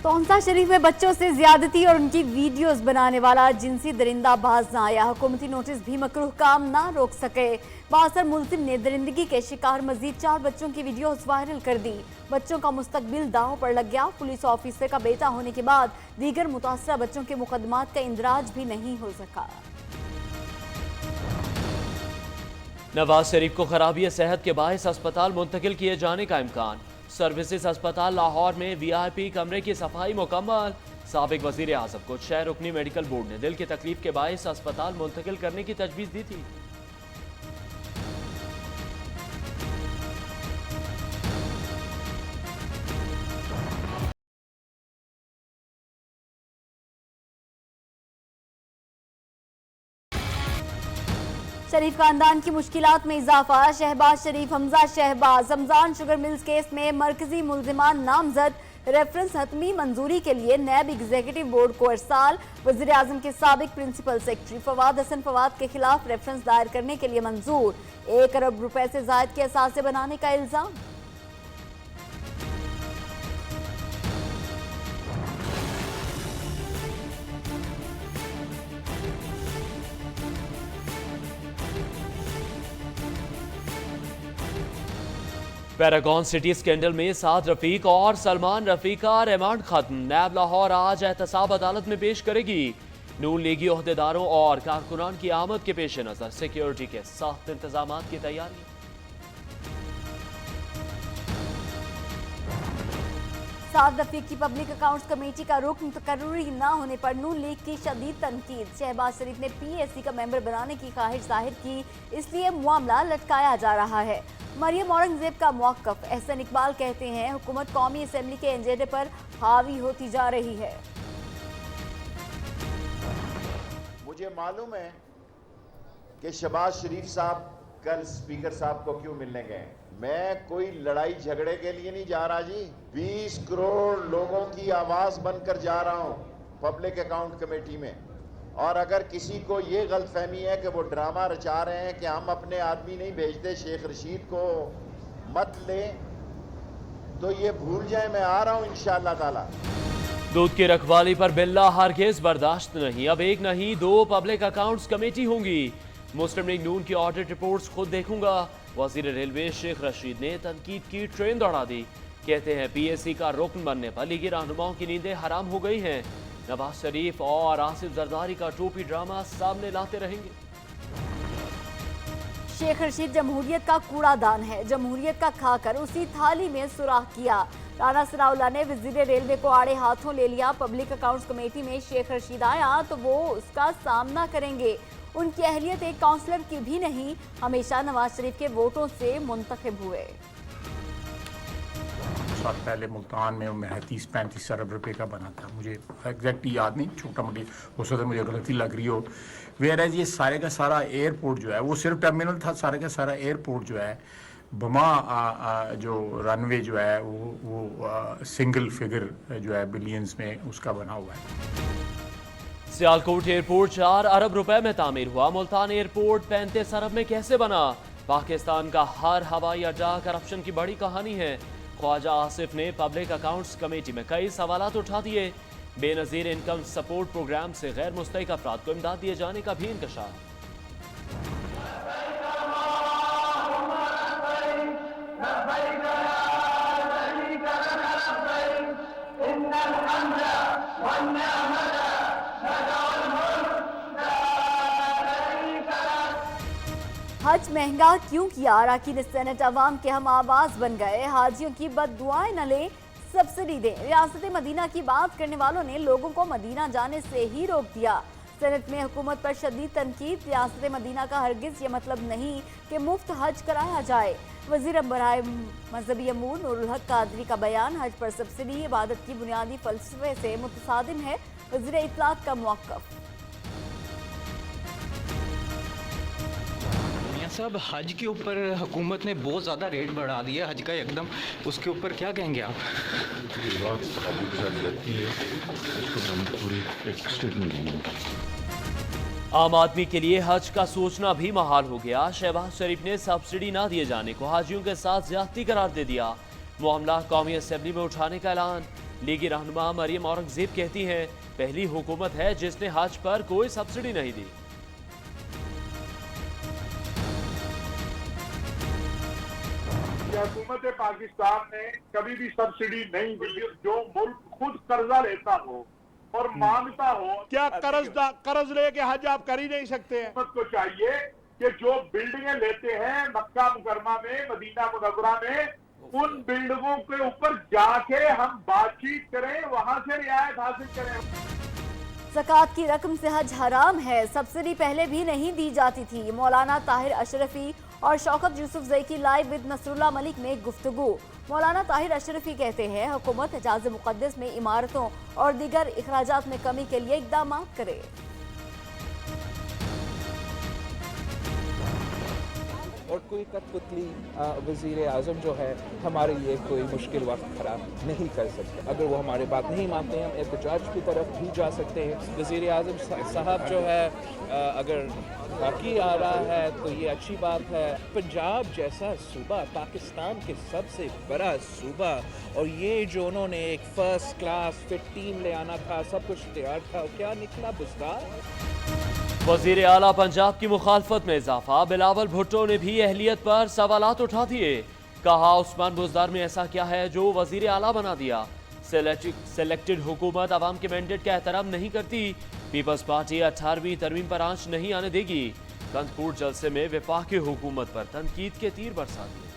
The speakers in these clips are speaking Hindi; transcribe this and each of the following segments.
तोहफा शरीफ में बच्चों से ज्यादती और उनकी वीडियोस बनाने वाला जिनसी दरिंदा बाज न आया। हुकूमती नोटिस भी मकरूह काम ना रोक सके। बासर मुल्जिम ने दरिंदगी के शिकार मजीद 4 बच्चों की वीडियोस वायरल कर दी। बच्चों का मुस्तकबिल दांव पर लग गया। पुलिस ऑफिसर का बेटा होने के बाद दीगर मुतासरा बच्चों के मुकदमात का इंदराज भी नहीं हो सका। नवाज शरीफ को खराबी सेहत के बायस अस्पताल मुंतकिल किए जाने का इम्कान। सर्विसेज अस्पताल लाहौर में वीआईपी कमरे की सफाई मुकम्मल। साबिक वजीर आजम को 6 रुकनी मेडिकल बोर्ड ने दिल की तकलीफ के बायस अस्पताल मुंतकिल करने की तजवीज़ दी थी। शरीफ खानदान की मुश्किलात में इजाफा। Shahbaz Sharif, Hamza Shahbaz, Ramzan sugar mills case में मरकजी मुल्जिमान नामजद। रेफरेंस हतमी मंजूरी के लिए नैब एग्जीक्यूटिव बोर्ड को इरसाल। वजीर आजम के साबिक प्रिंसिपल सेक्रेटरी फवाद हसन फवाद के खिलाफ रेफरेंस दायर करने के लिए मंजूर। 1 अरब रुपए से जायद के असासे बनाने का इल्जाम। पैरागॉन सिटी स्कैंडल में साद रफीक और सलमान रफी का रिमांड खत्म। नैब लाहौर आज एहतसाब अदालत में पेश करेगी। नून लीगी ओहदेदारों और कारकुनान की आमद के पेश नजर सिक्योरिटी के सख्त इंतजाम की तैयारी। साद रफीक की पब्लिक अकाउंट्स कमेटी का रुकन तकर्रुरी न होने पर नून लीग की शदीद तनकीद। शहबाज शरीफ ने पीएसी का मेंबर बनाने की ख्वाहिश जाहिर की, इसलिए मामला लटकाया जा रहा है। मरियम औरंगजेब का मौक़िफ़। एहसन इकबाल कहते हैं हुकूमत कौमी असेंबली के एजेंडे पर हावी होती जा रही है। मुझे मालूम है कि शहबाज शरीफ साहब कल स्पीकर साहब को क्यों मिलने गए। मैं कोई लड़ाई झगड़े के लिए नहीं जा रहा जी। 20 करोड़ लोगों की आवाज बनकर जा रहा हूं पब्लिक अकाउंट कमेटी में। और अगर किसी को ये गलतफहमी है कि वो ड्रामा रचा रहे हैं कि हम अपने आदमी नहीं भेजते, शेख रशीद को मत लें, तो ये भूल जाए। मैं आ रहा हूं इंशाअल्लाह ताला। दूध की रखवाली पर बिल्ला हरगिज़ बर्दाश्त नहीं। अब 1 नहीं 2 पब्लिक अकाउंट्स कमेटी होंगी। मुस्लिम लीग नून की ऑडिट रिपोर्ट्स खुद देखूंगा। वजीर रेलवे शेख रशीद ने तनकीद की ट्रेन दौड़ा दी। कहते हैं पीएसी का रुकन बनने पर लीगी रहनुमाओं की नींदें हराम हो गई हैं। नवाज शरीफ और आसिफ जरदारी का टोपी ड्रामा सामने लाते रहेंगे। शेख रशीद जमहूरियत का कूड़ादान है। जमहूरियत का खाकर उसी थाली में सुराख किया। राना सनाउल्लाह ने वजीर रेलवे को आड़े हाथों ले लिया। पब्लिक अकाउंट्स कमेटी में शेख रशीद आया तो वो उसका सामना करेंगे। उनकी अहलियत एक काउंसलर की भी नहीं, हमेशा नवाज शरीफ के वोटों से मुंतखब हुए। साल पहले मुल्तान में मैं 30-35 अरब रुपए का बना था। मुझे एग्जैक्टली याद नहीं, छोटा मोटी हो सकता है मुझे गलती लग रही हो। वेयर एज ये सारे का सारा एयरपोर्ट जो है वो सिर्फ टर्मिनल था। सारे का सारा एयरपोर्ट जो है बमा जो रनवे जो है वो सिंगल फिगर जो है बिलियंस में उसका बना हुआ है। सियालकोट एयरपोर्ट 4 अरब रुपए में तामीर हुआ। मुल्तान एयरपोर्ट 35 अरब में कैसे बना। पाकिस्तान का हर हवाई अड्डा करप्शन की बड़ी कहानी है। ख्वाजा आसिफ ने पब्लिक अकाउंट्स कमेटी में कई सवालात उठा दिए। बेनजीर इनकम सपोर्ट प्रोग्राम से गैर मुस्तहिक अफराद को इमदाद दिए जाने का भी इंकशाफ। हज महंगा क्यों किया। अरकान सेनेट अवाम के हम आवाज बन गए। हाजियों की बददुआएं न लें, सब्सिडी दें। रियासत मदीना की बात करने वालों ने लोगों को मदीना जाने से ही रोक दिया। सेनेट में हुकूमत पर शदीद तनकीद। रियासत मदीना का हरगिज ये मतलब नहीं कि मुफ्त हज कराया जाए। वजीर बराए मजहबी अमूर नूरुल हक कादरी का बयान हज पर सब्सिडी इबादत की बुनियादी फलसफे से मुतसादिम है। वजीर इत्तलात का मौक़िफ़। साहब हज के ऊपर हुकूमत ने बहुत ज़्यादा रेट बढ़ा दिया हज का एकदम, उसके ऊपर क्या कहेंगे आप? आम आदमी के लिए हज का सोचना भी महाल हो गया। शहबाज शरीफ ने सब्सिडी ना दिए जाने को हाजियों के साथ ज्यादती करार दे दिया। मामला कौमी असेंबली में उठाने का ऐलान। लीगी रहनुमा मरियम औरंगजेब कहती हैं, पहली हुकूमत है जिसने हज पर कोई सब्सिडी नहीं दी। हुकूमत पाकिस्तान ने कभी भी सब्सिडी नहीं दी। जो मुल्क खुद कर्जा लेता हो और मांगता हो, क्या कर्ज लेके हज आप कर ही नहीं सकते हैं? हुकूमत को चाहिए कि जो बिल्डिंगें लेते हैं मक्का मुकरमा में, मदीना मुनव्वरा में, उन बिल्डिंगों के ऊपर जाके हम बातचीत करें, वहां से रियायत हासिल करें। ज़कात की रकम से हज हराम है, सब्सिडी पहले भी नहीं दी जाती थी। मौलाना ताहिर अशरफी और शौकत यूसुफजई की लाइव विद नसरुल्लाह मलिक में गुफ्तगू। मौलाना ताहिर अशरफी कहते हैं, हुकूमत हिजाज़ मुक़द्दस में इमारतों और दीगर अखराजात में कमी के लिए इक़दाम करे। और कोई कठपुतली वज़ीर आज़म जो है हमारे लिए कोई मुश्किल वक्त खड़ा नहीं कर सकते। अगर वो हमारी बात नहीं मानते हैं हम एहतजाज की तरफ भी जा सकते हैं। वज़ीर आज़म साहब जो है अगर बाकी आ रहा है तो ये अच्छी बात है। पंजाब जैसा सूबा, पाकिस्तान के सबसे बड़ा सूबा, और ये जो उन्होंने एक फर्स्ट क्लास फिट टीम ले आना था, सब कुछ तैयार था, क्या निकला बुज़दार। वज़ीर आला पंजाब की मुखालफत में इजाफा। बिलावल भुट्टो ने भी अहलियत पर सवालात उठा दिए। कहा, उस्मान बुज़दार में ऐसा क्या है जो वज़ीर आला बना दिया। सेलेक्टेड हुकूमत आवाम के मैंडेट का एहतराम नहीं करती। पीपल्स पार्टी 18वीं तरमीम पर आंच नहीं आने देगी। कंदकूट जलसे में वफाकी हुकूमत पर तनकीद के तीर बरसा दिए।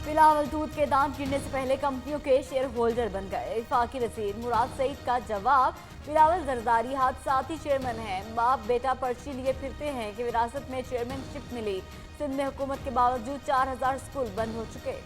बिलावल दूध के दाम गिरने से पहले कंपनियों के शेयर होल्डर बन गए। वफाकी वज़ीर मुराद सईद का जवाब, बिलावल जरदारी हादसाती चेयरमैन हैं, बाप बेटा पर्ची लिए फिरते हैं कि विरासत में चेयरमैनशिप मिली। सिंध में हुकूमत के बावजूद 4000 स्कूल बंद हो चुके।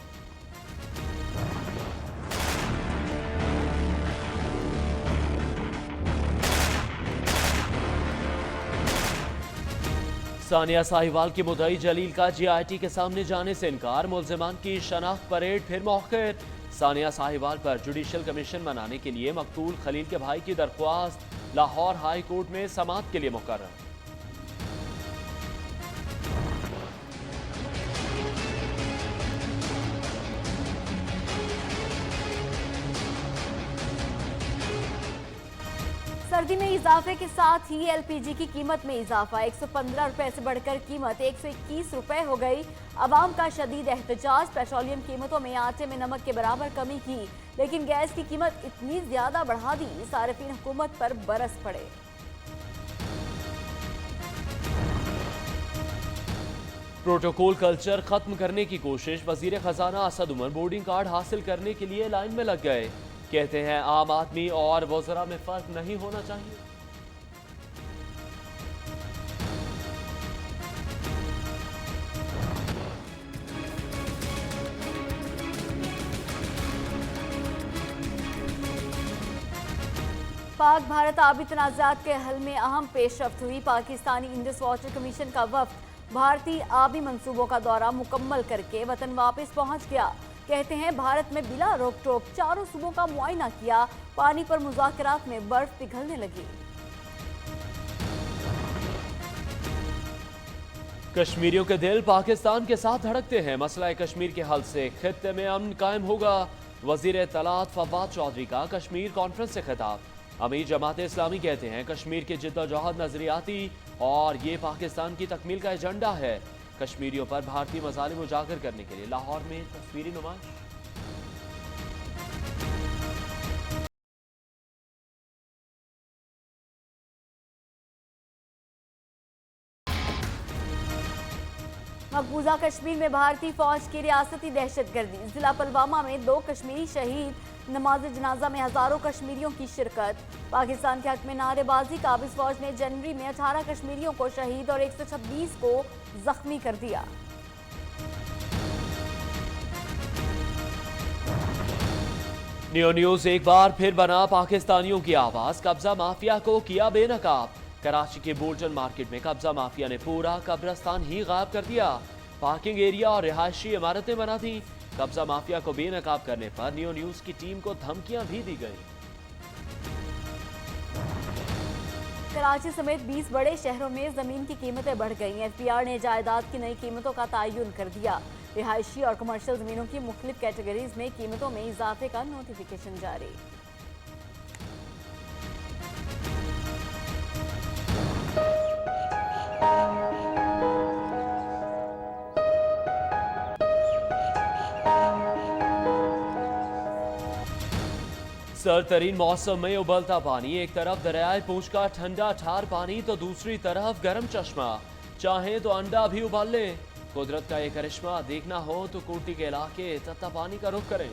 सानिया साहिवाल की मुद्दई जलील का GIT के सामने जाने से इनकार। मुल्जिमान की शनाख्त परेड फिर मौखर। सानिया साहिवाल पर जुडिशल कमीशन बनाने के लिए मकतूल खलील के भाई की दरख्वास्त लाहौर हाई कोर्ट में समाअत के लिए मुकर्रर। सर्दी में इजाफे के साथ ही LPG की कीमत में इजाफा। 115 रुपए से बढ़कर कीमत 121 रुपए हो गई। अवाम का शदीद एहतजाज। पेट्रोलियम कीमतों में आटे में नमक के बराबर कमी की, लेकिन गैस की कीमत इतनी ज्यादा बढ़ा दी, सारिफीन हुकूमत पर बरस पड़े। प्रोटोकॉल कल्चर खत्म करने की कोशिश। वजीर खजाना असद उमर बोर्डिंग कार्ड हासिल करने के लिए लाइन में लग गए। कहते हैं, आम आदमी और वज़रा में फर्क नहीं होना चाहिए। पाक भारत आबी तनाज़ात के हल में अहम पेशरफ्त हुई। पाकिस्तानी इंडस वाटर कमीशन का वफ्द भारतीय आबी मंसूबों का दौरा मुकम्मल करके वतन वापस पहुंच गया। कहते हैं, भारत में बिला रोक टोक चारों सूबों का मुआयना किया। पानी पर मुज़ाकरात में बर्फ पिघलने लगी। कश्मीरियों के दिल पाकिस्तान के साथ धड़कते हैं। मसला कश्मीर के हल से खित्ते में अमन कायम होगा। वजीर तलात फवाद चौधरी का कश्मीर कॉन्फ्रेंस से खिताब। अमीर जमात इस्लामी कहते हैं, कश्मीर की जिद्दोजहद नजरियाती और ये पाकिस्तान की तकमील का एजेंडा है। कश्मीरियों पर भारतीय मज़ालिम उजागर करने के लिए लाहौर में तस्वीरी नुमाइश। मकबूजा कश्मीर में भारतीय फौज की रियासती दहशतगर्दी। जिला पुलवामा में 2 कश्मीरी शहीद। नमाज जनाजा में हजारों कश्मीरियों की शिरकत। पाकिस्तान के हक में नारेबाजी। काबिज फौज ने जनवरी में 18 कश्मीरियों को शहीद और 126 को जख्मी कर दिया। न्यू न्यूज एक बार फिर बना पाकिस्तानियों की आवाज। कब्जा माफिया को किया बेनकाब। कराची के बोल्टन मार्केट में कब्जा माफिया ने पूरा कब्रस्तान ही गायब कर दिया। पार्किंग एरिया और रिहायशी इमारतें बना दी। कब्जा माफिया को बेनकाब करने पर न्यू न्यूज की टीम को धमकियां भी दी गई। कराची समेत 20 बड़े शहरों में जमीन की कीमतें बढ़ गई हैं। FPR ने जायदाद की नई कीमतों का तयन कर दिया। रिहायशी और कमर्शियल जमीनों की मुख्तलिफ कैटेगरीज में कीमतों में इजाफे का नोटिफिकेशन जारी। सरतरीन मौसम में उबलता पानी, एक तरफ दरियाए पूंछ का ठंडा ठार पानी तो दूसरी तरफ गर्म चश्मा। चाहें तो अंडा भी उबाल लें। कुदरत का ये करिश्मा देखना हो तो कोटी के इलाके तत्ता पानी का रुख करें।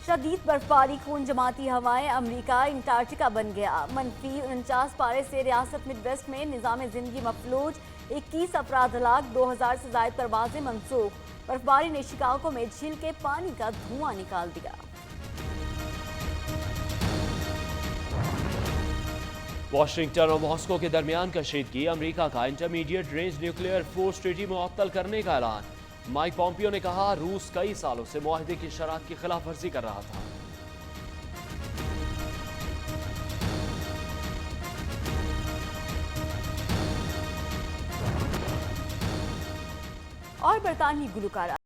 शदीद बर्फबारी, खून जमाती हवाएं, अमेरिका अंटार्कटिका बन गया। -49 पारे से रियासत मिडवेस्ट में निजाम जिंदगी मफलूज, 21 अफराद हलाक, 2000 से जायद परवाजें मनसूख। बर्फबारी ने शिकागो में झील के पानी का धुआं निकाल दिया। वाशिंगटन और मॉस्को के दरमियान कशीदगी, अमेरिका का intermediate range nuclear force treaty मुअत्तल करने का ऐलान। माइक पॉम्पियो ने कहा, रूस कई सालों से मुआहदे की शरात की खिलाफ वर्जी कर रहा था। और बरतानवी गुलकारा